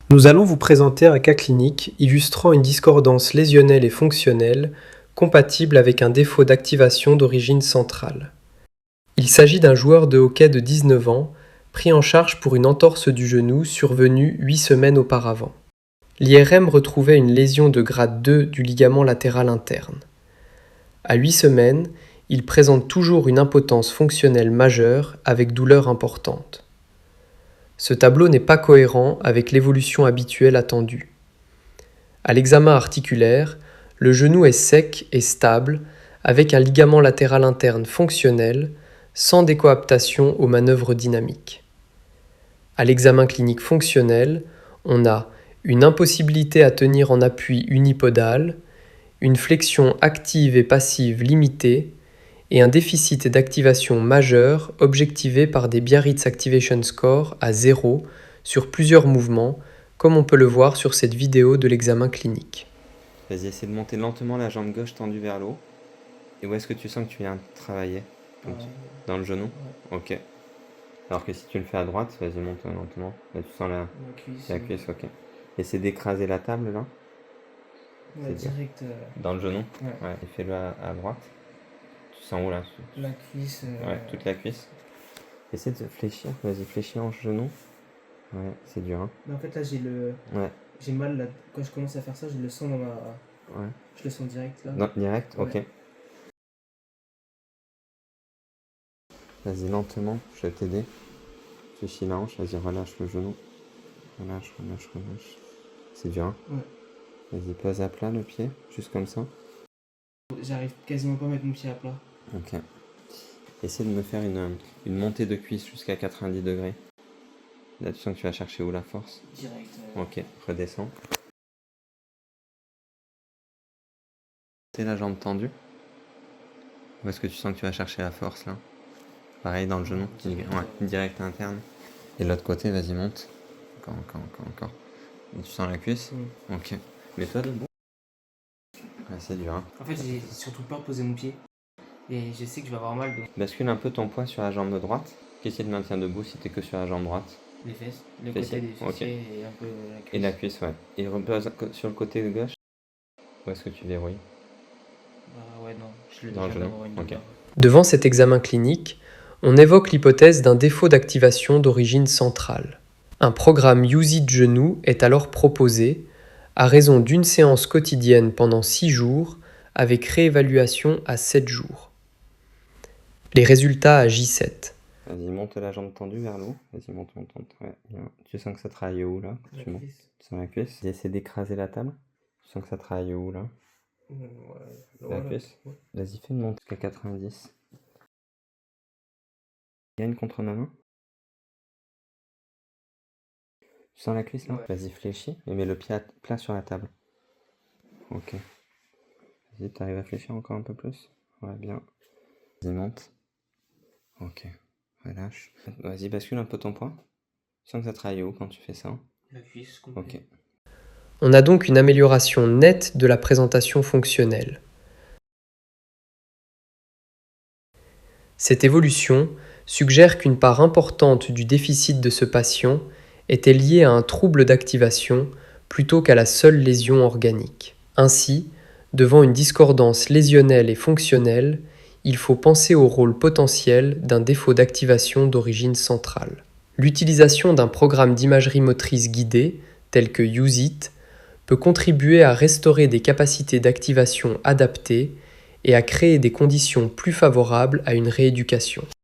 Nous allons vous présenter un cas clinique illustrant une discordance lésionnelle et fonctionnelle compatible avec un défaut d'activation d'origine centrale. Il s'agit d'un joueur de hockey de 19 ans, pris en charge pour une entorse du genou survenue 8 semaines auparavant. L'IRM retrouvait une lésion de grade 2 du ligament latéral interne. À 8 semaines, il présente toujours une impotence fonctionnelle majeure avec douleur importante. Ce tableau n'est pas cohérent avec l'évolution habituelle attendue. À l'examen articulaire, le genou est sec et stable avec un ligament latéral interne fonctionnel sans décoaptation aux manœuvres dynamiques. À l'examen clinique fonctionnel, on a une impossibilité à tenir en appui unipodal, une flexion active et passive limitée et un déficit d'activation majeur objectivé par des Biarritz Activation Score à 0 sur plusieurs mouvements, comme on peut le voir sur cette vidéo de l'examen clinique. Vas-y, essaie de monter lentement la jambe gauche tendue vers le haut. Et où est-ce que tu sens que tu viens travailler? Dans le genou? Ouais. Ok. Alors que si tu le fais à droite, vas-y, monte lentement. Là, tu sens la cuisse, ok. Essaie d'écraser la table là. Ouais, direct. Dans le genou? Ouais. Et fais-le à droite. Tu sens où là? La cuisse. Ouais, toute la cuisse. Essaie de fléchir, vas-y, fléchis en genou. Ouais, c'est dur, hein. Mais en fait, là, j'ai mal là. Quand je commence à faire ça, je le sens dans ma. Ouais. Je le sens direct là. Non, direct, Ouais. ok. Vas-y, lentement, je vais t'aider. Fléchis la hanche, vas-y, relâche le genou. Relâche. C'est dur, hein. Ouais. Vas-y, pose à plat le pied, juste comme ça. J'arrive quasiment pas à mettre mon pied à plat. Ok. Essaie de me faire une montée de cuisse jusqu'à 90 degrés. Là, tu sens que tu vas chercher où la force? Direct. Ok, redescends. T'es la jambe tendue. Où est-ce que tu sens que tu vas chercher la force là? Pareil dans le genou. Direct interne. Et de l'autre côté, vas-y, monte. Encore. Et tu sens la cuisse? Ok. Mets-toi debout. Ouais, c'est dur, hein. En fait, j'ai surtout peur de poser mon pied. Et je sais que je vais avoir mal. Donc... Bascule un peu ton poids sur la jambe droite. Qu'est-ce qui te maintient debout si t'es que sur la jambe droite? Les fesses, le Fessiers. côté des fessiers et un peu la cuisse. Et la cuisse, ouais. Et repose sur le côté gauche. Où est-ce que tu verrouilles? Ouais, non. Je Dans le genou. Ok. Devant cet examen clinique, on évoque l'hypothèse d'un défaut d'activation d'origine centrale. Un programme USIT genou est alors proposé à raison d'une séance quotidienne pendant 6 jours avec réévaluation à 7 jours. Les résultats à J7. Vas-y, monte la jambe tendue vers le haut. Vas-y, monte. Ouais, bien. Tu sens que ça travaille où là? Tu sens la cuisse. Essaie d'écraser la table. Tu sens que ça travaille où là? La cuisse. Ouais. Vas-y, fais une montée jusqu'à 90. Gagne contre ma main. Tu sens la cuisse là? Ouais. Vas-y, fléchis et mets le pied plat sur la table. Ok. Vas-y, t'arrives à fléchir encore un peu plus? Ouais, bien. Vas-y, monte. Ok. Relâche. Vas-y, bascule un peu ton poids. Tu sens que ça travaille où quand tu fais ça? La cuisse, complètement. Ok. On a donc une amélioration nette de la présentation fonctionnelle. Cette évolution suggère qu'une part importante du déficit de ce patient était liée à un trouble d'activation plutôt qu'à la seule lésion organique. Ainsi, devant une discordance lésionnelle et fonctionnelle, il faut penser au rôle potentiel d'un défaut d'activation d'origine centrale. L'utilisation d'un programme d'imagerie motrice guidée, tel que USIT, peut contribuer à restaurer des capacités d'activation adaptées et à créer des conditions plus favorables à une rééducation.